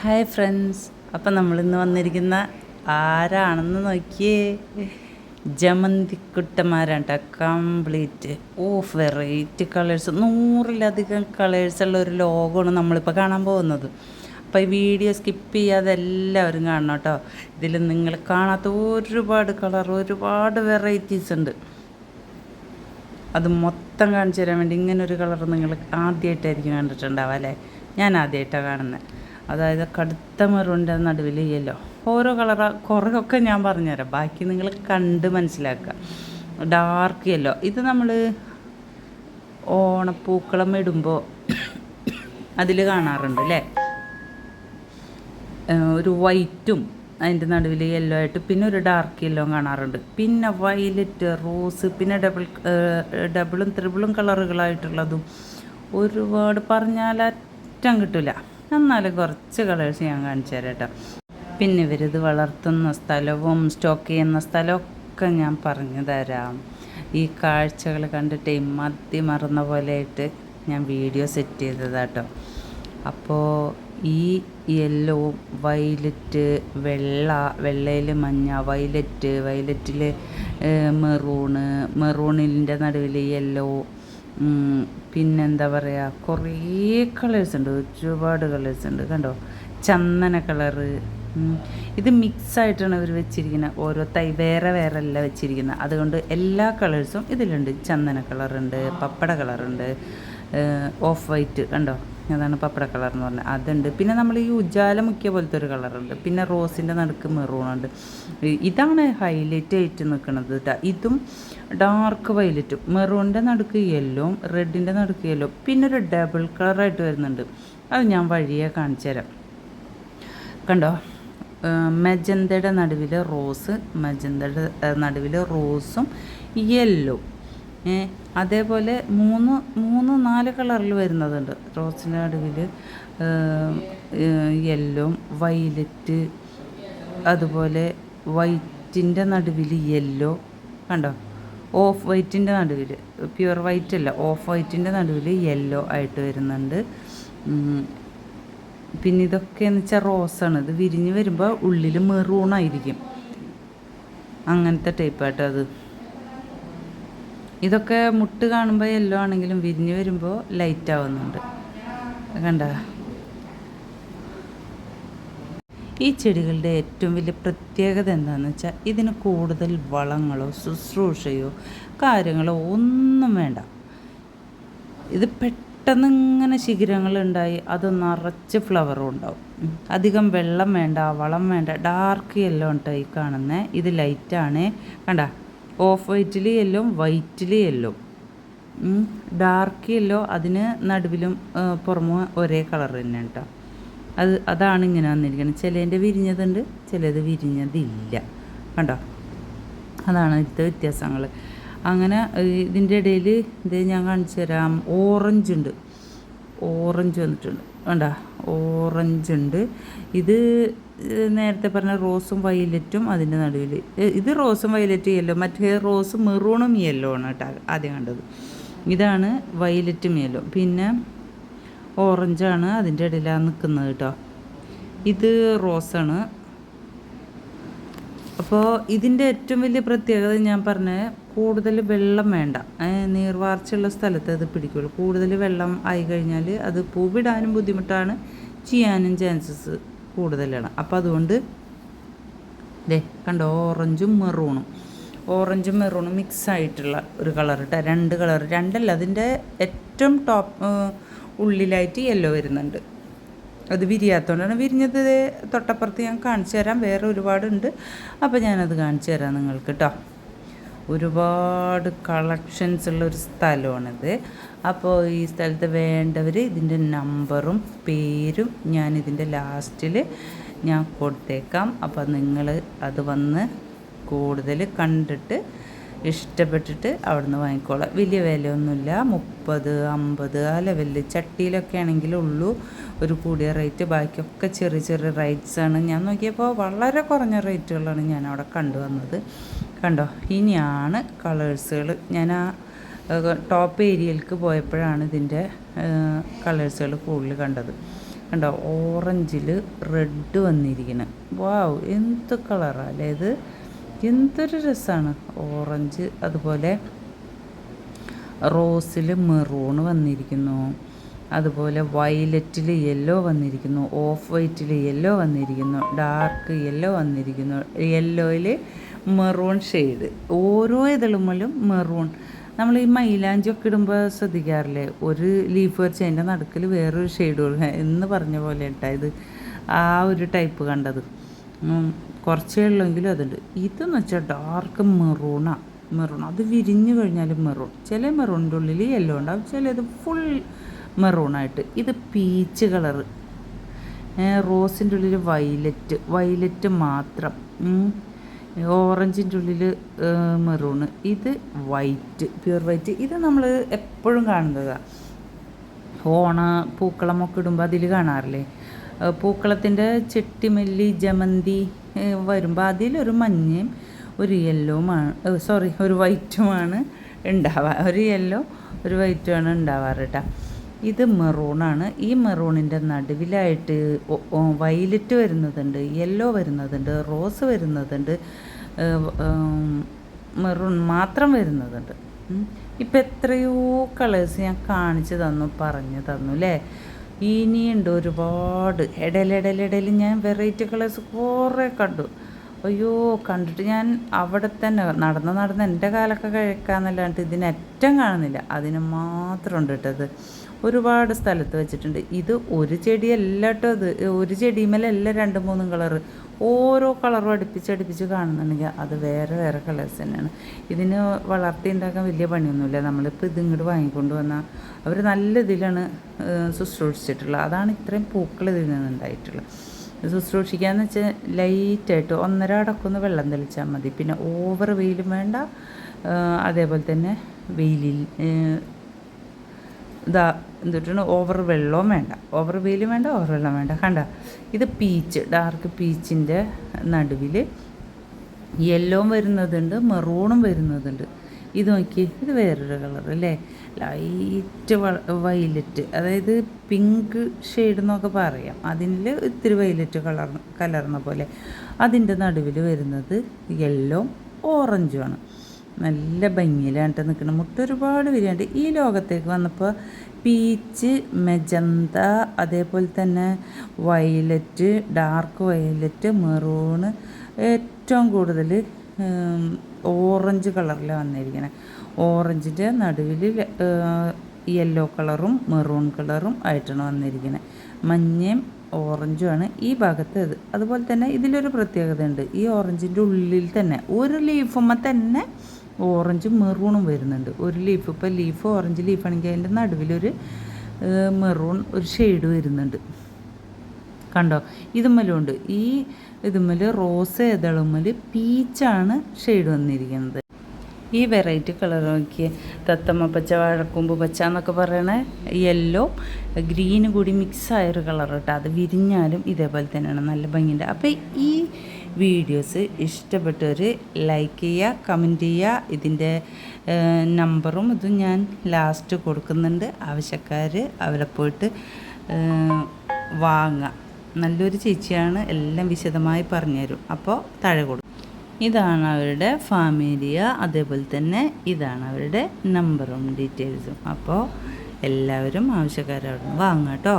Hi friends, അപ്പം നമ്മളിന്ന് വന്നിരിക്കുന്ന ആരാണെന്ന് നോക്കിയേ, ജമന്തിക്കുട്ടന്മാരാണ് കേട്ടോ. കംപ്ലീറ്റ് വെറൈറ്റി കളേഴ്സ്, 100-ലധികം കളേഴ്സുള്ള ഒരു ലോഗമാണ് നമ്മളിപ്പോൾ കാണാൻ പോകുന്നത്. അപ്പോൾ ഈ വീഡിയോ സ്കിപ്പ് ചെയ്യാതെ എല്ലാവരും കാണണം കേട്ടോ. ഇതിൽ നിങ്ങൾ കാണാത്ത ഒരുപാട് കളർ, ഒരുപാട് വെറൈറ്റീസ് ഉണ്ട്. അത് മൊത്തം കാണിച്ചു തരാൻ വേണ്ടി ഇങ്ങനൊരു കളർ നിങ്ങൾ ആദ്യമായിട്ടായിരിക്കും കണ്ടിട്ടുണ്ടാവുക അല്ലേ? ഞാൻ ആദ്യമായിട്ടാണ് കാണുന്നത്. അതായത് കടുത്ത മെറൂണിൻ്റെ നടുവിൽ യെല്ലോ. ഓരോ കുറേയൊക്കെ ഞാൻ പറഞ്ഞുതരാം, ബാക്കി നിങ്ങൾ കണ്ട് മനസ്സിലാക്കുക. ഡാർക്ക് യെല്ലോ, ഇത് നമ്മൾ ഓണപ്പൂക്കളം ഇടുമ്പോൾ അതിൽ കാണാറുണ്ട് അല്ലേ? ഒരു വൈറ്റും അതിൻ്റെ നടുവിൽ യെല്ലോ ആയിട്ട്, പിന്നെ ഒരു ഡാർക്ക് യെല്ലോ കാണാറുണ്ട്, പിന്നെ വയലറ്റ്, റോസ്, പിന്നെ ഡബിളും ത്രിബിളും കളറുകളായിട്ടുള്ളതും ഒരുപാട് പറഞ്ഞാൽ അറ്റം കിട്ടില്ല. എന്നാലും കുറച്ച് കളേഴ്സ് ഞാൻ കാണിച്ചു തരാം കേട്ടോ. പിന്നെ ഇവരിത് വളർത്തുന്ന സ്ഥലവും സ്റ്റോക്ക് ചെയ്യുന്ന സ്ഥലമൊക്കെ ഞാൻ പറഞ്ഞു തരാം. ഈ കാഴ്ചകൾ കണ്ടിട്ട് മറന്ന പോലെ ആയിട്ട് ഞാൻ വീഡിയോ സെറ്റ് ചെയ്തതാട്ടോ. അപ്പോൾ ഈ യെല്ലോ, വയലറ്റ്, വെള്ളയിൽ മഞ്ഞ, വയലറ്റിൽ മെറൂണിൻ്റെ നടുവിൽ യെല്ലോ, പിന്നെന്താ പറയുക, കുറേ കളേഴ്സ് ഉണ്ട്, ഒരുപാട് കളേഴ്സ് ഉണ്ട്. കണ്ടോ, ചന്ദന കളറ്. ഇത് മിക്സായിട്ടാണ് ഇവർ വെച്ചിരിക്കുന്നത്, ഓരോ തൈ വേറെ അല്ല വെച്ചിരിക്കുന്നത്. അതുകൊണ്ട് എല്ലാ കളേഴ്സും ഇതിലുണ്ട്. ചന്ദന കളറുണ്ട്, പപ്പട കളറുണ്ട്, ഓഫ് വൈറ്റ്, കണ്ടോ, അതാണ് പപ്പട കളർ എന്ന് പറഞ്ഞാൽ, അതുണ്ട്. പിന്നെ നമ്മൾ ഈ ഉജാല മുക്കിയ പോലത്തെ ഒരു കളറുണ്ട്, പിന്നെ റോസിൻ്റെ നടുക്ക് മെറൂണുണ്ട്. ഇതാണ് ഹൈലൈറ്റ് ആയിട്ട് നിൽക്കുന്നത് കേട്ടോ. ഇതും ഡാർക്ക് വയലറ്റും, മെറൂണിൻ്റെ നടുക്ക് യെല്ലോ, റെഡിൻ്റെ നടുക്ക് യെല്ലോ, പിന്നെ ഒരു ഡബിൾ കളറായിട്ട് വരുന്നുണ്ട്. അത് ഞാൻ വഴിയെ കാണിച്ചു തരാം. കണ്ടോ, മെജന്തയുടെ നടുവിൽ റോസ്, മെജന്തയുടെ നടുവിൽ റോസും യെല്ലോ, അതേപോലെ 3-4 കളറിൽ വരുന്നതുണ്ട്. റോസിൻ്റെ നടുവിൽ യെല്ലോ, വയലറ്റ്, അതുപോലെ വൈറ്റിൻ്റെ നടുവിൽ യെല്ലോ, കണ്ടോ, ഓഫ് വൈറ്റിൻ്റെ നടുവിൽ, പ്യുവർ വൈറ്റ് അല്ല, ഓഫ് വൈറ്റിൻ്റെ നടുവിൽ യെല്ലോ ആയിട്ട് വരുന്നുണ്ട്. പിന്നെ ഇതൊക്കെയെന്ന് വെച്ചാൽ റോസാണ്. ഇത് വിരിഞ്ഞ് വരുമ്പോൾ ഉള്ളിൽ മെറൂണായിരിക്കും, അങ്ങനത്തെ ടൈപ്പായിട്ട് അത്. ഇതൊക്കെ മുട്ട് കാണുമ്പോൾ യെല്ലോ ആണെങ്കിലും വിരിഞ്ഞ് വരുമ്പോൾ ലൈറ്റ് ആവുന്നുണ്ട്, കണ്ട. ഈ ചെടികളുടെ ഏറ്റവും വലിയ പ്രത്യേകത എന്താണെന്ന് വെച്ചാൽ, ഇതിന് കൂടുതൽ വളങ്ങളോ ശുശ്രൂഷയോ കാര്യങ്ങളോ ഒന്നും വേണ്ട. ഇത് പെട്ടെന്ന് ഇങ്ങനെ ശിഖരങ്ങളുണ്ടായി അത് നിറച്ച് ഫ്ലവറും ഉണ്ടാവും. അധികം വെള്ളം വേണ്ട, വളം വേണ്ട. ഡാർക്ക് യെല്ലോ ഉണ്ട് ഈ കാണുന്നത്, ഇത് ലൈറ്റാണ്, കണ്ട. ഓഫ് വൈറ്റിൽ യെല്ലോ, വൈറ്റിൽ യെല്ലോ, ഡാർക്ക് യെല്ലോ, അതിന് നടുവിലും പുറമെ ഒരേ കളർ തന്നെ കേട്ടോ. അതാണ് ഇങ്ങനെ വന്നിരിക്കുന്നത്. ചിലതിൻ്റെ വിരിഞ്ഞതുണ്ട്, ചിലത് വിരിഞ്ഞതില്ല, കണ്ടോ. അതാണ് ഇവിടുത്തെ വ്യത്യാസങ്ങൾ. അങ്ങനെ ഇതിൻ്റെ ഇടയിൽ ഇത് ഞാൻ കാണിച്ചു തരാം. ഓറഞ്ച് വന്നിട്ടുണ്ട്, കണ്ടോ, ഓറഞ്ച് ഉണ്ട്. ഇത് നേരത്തെ പറഞ്ഞ റോസും വയലറ്റും അതിൻ്റെ നടുവിൽ, ഇത് റോസും വയലറ്റും യെല്ലോ, മറ്റേ റോസ് മെറൂണും യെല്ലോ ആണ് കേട്ടോ ആദ്യം കണ്ടത്. ഇതാണ് വയലറ്റും യെല്ലോ, പിന്നെ ഓറഞ്ചാണ് അതിൻ്റെ ഇടയിലാണ് നിൽക്കുന്നത് കേട്ടോ. ഇത് റോസാണ്. അപ്പോൾ ഇതിൻ്റെ ഏറ്റവും വലിയ പ്രത്യേകത ഞാൻ പറഞ്ഞത്, കൂടുതൽ വെള്ളം വേണ്ട, നീർവാർച്ചയുള്ള സ്ഥലത്ത് അത് പിടിക്കുള്ളൂ. കൂടുതൽ വെള്ളം ആയി കഴിഞ്ഞാൽ അത് പൂവിടാനും ബുദ്ധിമുട്ടാണ്, ചെയ്യാനും ചാൻസസ് കൂടുതലാണ്. അപ്പോൾ അതുകൊണ്ട് കണ്ടോ, ഓറഞ്ചും മെറൂണും മിക്സ് ആയിട്ടുള്ള ഒരു കളർ കേട്ടോ. 2 കളർ, 2 അല്ല, അതിൻ്റെ ഏറ്റവും ടോപ്പ് ഉള്ളിലായിട്ട് യെല്ലോ വരുന്നുണ്ട്. അത് വിരിയാത്തതുകൊണ്ടാണ്. വിരിഞ്ഞത് തൊട്ടപ്പുറത്ത് ഞാൻ കാണിച്ചു തരാം, വേറെ ഒരുപാടുണ്ട്. അപ്പോൾ ഞാനത് കാണിച്ചു തരാം നിങ്ങൾക്ക് കേട്ടോ. ഒരുപാട് കളക്ഷൻസ് ഉള്ളൊരു സ്ഥലമാണിത്. അപ്പോൾ ഈ സ്ഥലത്ത് വേണ്ടവർ ഇതിൻ്റെ നമ്പറും പേരും ഞാൻ ഇതിൻ്റെ ലാസ്റ്റിൽ ഞാൻ കൊടുത്തേക്കാം. അപ്പോൾ നിങ്ങൾ അത് വന്ന് കൂടുതൽ കണ്ടിട്ട് ഇഷ്ടപ്പെട്ടിട്ട് അവിടുന്ന് വാങ്ങിക്കോളാം. വലിയ വിലയൊന്നുമില്ല, 30-50 ആ ലെവലിൽ. ചട്ടിയിലൊക്കെ ആണെങ്കിലും ഉള്ളൂ ഒരു കൂടിയ റേറ്റ്, ബാക്കിയൊക്കെ ചെറിയ റേറ്റ്സാണ്. ഞാൻ നോക്കിയപ്പോൾ വളരെ കുറഞ്ഞ റേറ്റുകളാണ് ഞാൻ അവിടെ കണ്ടുവന്നത്. കണ്ടോ, ഇനിയാണ് കളേഴ്സുകൾ. ഞാൻ ആ ടോപ്പ് ഏരിയയിലേക്ക് പോയപ്പോഴാണ് ഇതിൻ്റെ കളേഴ്സുകൾ കൂടുതൽ കണ്ടത്. കണ്ടോ ഓറഞ്ചിൽ റെഡ് വന്നിരിക്കണം. വാവ്, എന്ത് കളറല്ലേ ഇത്, എന്തൊരു രസമാണ്. ഓറഞ്ച്, അതുപോലെ റോസിൽ മെറൂൺ വന്നിരിക്കുന്നു, അതുപോലെ വയലറ്റിൽ യെല്ലോ വന്നിരിക്കുന്നു, ഓഫ് വൈറ്റിൽ യെല്ലോ വന്നിരിക്കുന്നു, ഡാർക്ക് യെല്ലോ വന്നിരിക്കുന്നു, യെല്ലോയിൽ മെറൂൺ ഷെയ്ഡ്. ഓരോ ഇതളുമ്മലും മെറൂൺ. നമ്മൾ ഈ മൈലാഞ്ചിയൊക്കെ ഇടുമ്പോൾ ശ്രദ്ധിക്കാറില്ലേ, ഒരു ലീഫ് വെച്ച് അതിൻ്റെ നടുക്കിൽ വേറൊരു ഷെയ്ഡ് കൊടുക്കുക എന്ന് പറഞ്ഞ പോലെ കേട്ടോ ഇത് ആ ഒരു ടൈപ്പ് കണ്ടത്. കുറച്ചേ ഉള്ളെങ്കിലും അതുണ്ട്. ഇതെന്ന് വെച്ചാൽ ഡാർക്ക് മെറൂണാണ്. മെറൂൺ അത് വിരിഞ്ഞു കഴിഞ്ഞാൽ മെറൂൺ. ചില മെറൂണിൻ്റെ ഉള്ളിൽ യെല്ലോ ഉണ്ടാവും, ചിലത് ഫുൾ മെറൂണായിട്ട്. ഇത് പീച്ച് കളറ്. റോസിൻ്റെ ഉള്ളിൽ വയലറ്റ് മാത്രം. ഓറഞ്ചിൻ്റെ ഉള്ളിൽ മെറൂണ്. ഇത് വൈറ്റ്, പ്യുർ വൈറ്റ്. ഇത് നമ്മൾ എപ്പോഴും കാണുന്നതാണ്. പൂക്കളമൊക്കെ ഇടുമ്പോൾ അതിൽ കാണാറില്ലേ, പൂക്കളത്തിൻ്റെ ചെട്ടിമല്ലി, ജമന്തി വരുമ്പോൾ അതിലൊരു മഞ്ഞയും ഒരു യെല്ലോവുമാണ്, ഒരു വൈറ്റുമാണ് ഉണ്ടാവുക. ഒരു യെല്ലോ ഒരു വൈറ്റുമാണ് ഉണ്ടാവാറ് കേട്ടോ. ഇത് മെറൂണാണ്. ഈ മെറൂണിൻ്റെ നടുവിലായിട്ട് വയലറ്റ് വരുന്നതുണ്ട്, യെല്ലോ വരുന്നതുണ്ട്, റോസ് വരുന്നതുണ്ട്, മെറൂൺ മാത്രം വരുന്നതുണ്ട്. ഇപ്പം എത്രയോ കളേഴ്സ് ഞാൻ കാണിച്ചു തന്നു, പറഞ്ഞു തന്നു അല്ലേ. ഇനിയുണ്ട് ഒരുപാട്. ഇടയിൽ ഞാൻ വെറൈറ്റി കളേഴ്സ് കുറേ കണ്ടു. അയ്യോ, കണ്ടിട്ട് ഞാൻ അവിടെ തന്നെ നടന്ന് എൻ്റെ കാലൊക്കെ കഴിക്കാമെന്നല്ലാണ്ട് ഇതിനറ്റം കാണുന്നില്ല. അതിന് മാത്രം ഉണ്ട് കേട്ടത്. ഒരുപാട് സ്ഥലത്ത് വെച്ചിട്ടുണ്ട്. ഇത് ഒരു ചെടിയല്ല കേട്ടോ, ഇത് ഒരു ചെടിമേലല്ല 2-3 കളറ്. ഓരോ കളറും അടുപ്പിച്ച് കാണുന്നുണ്ടെങ്കിൽ അത് വേറെ കളേഴ്സ് തന്നെയാണ്. ഇതിന് വളർത്തി ഉണ്ടാക്കാൻ വലിയ പണിയൊന്നുമില്ല. നമ്മളിപ്പോൾ ഇതിങ്ങോട്ട് വാങ്ങിക്കൊണ്ട് വന്നാൽ അവർ നല്ല ഇതിലാണ് ശുശ്രൂഷിച്ചിട്ടുള്ളത്. അതാണ് ഇത്രയും പൂക്കൾ ഇതിൽ നിന്നുണ്ടായിട്ടുള്ളത്. ശുശ്രൂഷിക്കാന്ന് വെച്ചാൽ ലൈറ്റായിട്ട് 1.5 അടക്കൊന്ന് വെള്ളം തെളിച്ചാൽ മതി. പിന്നെ ഓവർ വെയിലും വേണ്ട, അതേപോലെ തന്നെ വെയിലിൽ എന്തിട്ടാണ് ഓവർ വെള്ളവും വേണ്ട, ഓവർ വെയിലും വേണ്ട, ഓവർ വെള്ളം വേണ്ട. കണ്ട, ഇത് പീച്ച്, ഡാർക്ക് പീച്ചിൻ്റെ നടുവിൽ യെല്ലോവും വരുന്നതുണ്ട്, മെറൂണും വരുന്നതുണ്ട്. ഇത് നോക്കി, ഇത് വേറൊരു കളർ അല്ലേ, ലൈറ്റ് വയലറ്റ്, അതായത് പിങ്ക് ഷെയ്ഡ് എന്നൊക്കെ പറയാം. അതിൽ ഇത്തിരി വയലറ്റ് കലർന്ന പോലെ. അതിൻ്റെ നടുവിൽ വരുന്നത് യെല്ലോ ഓറഞ്ചുമാണ്. നല്ല ഭംഗിയിലാണ്ട് നിൽക്കണം. മുട്ട ഒരുപാട് വിരിയാണ്ട്. ഈ ലോകത്തേക്ക് വന്നപ്പോൾ പീച്ച്, മെജന്ത, അതേപോലെ തന്നെ വയലറ്റ്, ഡാർക്ക് വയലറ്റ്, മെറൂണ്, ഏറ്റവും കൂടുതൽ ഓറഞ്ച് കളറിലാണ് വന്നിരിക്കുന്നത്. ഓറഞ്ചിൻ്റെ നടുവിൽ യെല്ലോ കളറും മെറൂൺ കളറും ആയിട്ടാണ് വന്നിരിക്കുന്നത്. മഞ്ഞയും ഓറഞ്ചുമാണ് ഈ ഭാഗത്ത്. അതുപോലെ തന്നെ ഇതിലൊരു പ്രത്യേകത ഉണ്ട്. ഈ ഓറഞ്ചിൻ്റെ ഉള്ളിൽ തന്നെ ഒരു ലീഫുമ്മ തന്നെ ഓറഞ്ചും മെറൂണും വരുന്നുണ്ട്. ഒരു ലീഫ്, ഇപ്പോൾ ലീഫ് ഓറഞ്ച് ലീഫാണെങ്കിൽ അതിൻ്റെ നടുവിലൊരു മെറൂൺ ഒരു ഷെയ്ഡ് വരുന്നുണ്ട്. കണ്ടോ, ഇതുമ്മലുണ്ട്. ഈ ഇതുമ്മൽ റോസ് ഏതളുമ്മൽ പീച്ചാണ് ഷെയ്ഡ് വന്നിരിക്കുന്നത്. ഈ വെറൈറ്റി കളർ നോക്കിയ തത്തമ്മ പച്ച, വാഴക്കൂമ്പ് പച്ച എന്നൊക്കെ പറയണ യെല്ലോ ഗ്രീനും കൂടി മിക്സായൊരു കളർ കേട്ടോ. അത് വിരിഞ്ഞാലും ഇതേപോലെ തന്നെയാണ്, നല്ല ഭംഗിയുണ്ട്. അപ്പോൾ ഈ വീഡിയോസ് ഇഷ്ടപ്പെട്ടവർ ലൈക്ക് ചെയ്യുക, കമൻറ്റ് ചെയ്യുക. ഇതിൻ്റെ നമ്പറും ഇതും ഞാൻ ലാസ്റ്റ് കൊടുക്കുന്നുണ്ട്. ആവശ്യക്കാർ അവിടെ പോയിട്ട് വാങ്ങാം. നല്ലൊരു ചേച്ചിയാണ്, എല്ലാം വിശദമായി പറഞ്ഞുതരും. അപ്പോൾ താഴെ കൊടുക്കും. ഇതാണ് അവരുടെ ഫാമിലിയ, അതേപോലെ തന്നെ ഇതാണ് അവരുടെ നമ്പറും ഡീറ്റെയിൽസും. അപ്പോൾ എല്ലാവരും ആവശ്യക്കാരവിടെ നിന്ന് വാങ്ങാം കേട്ടോ.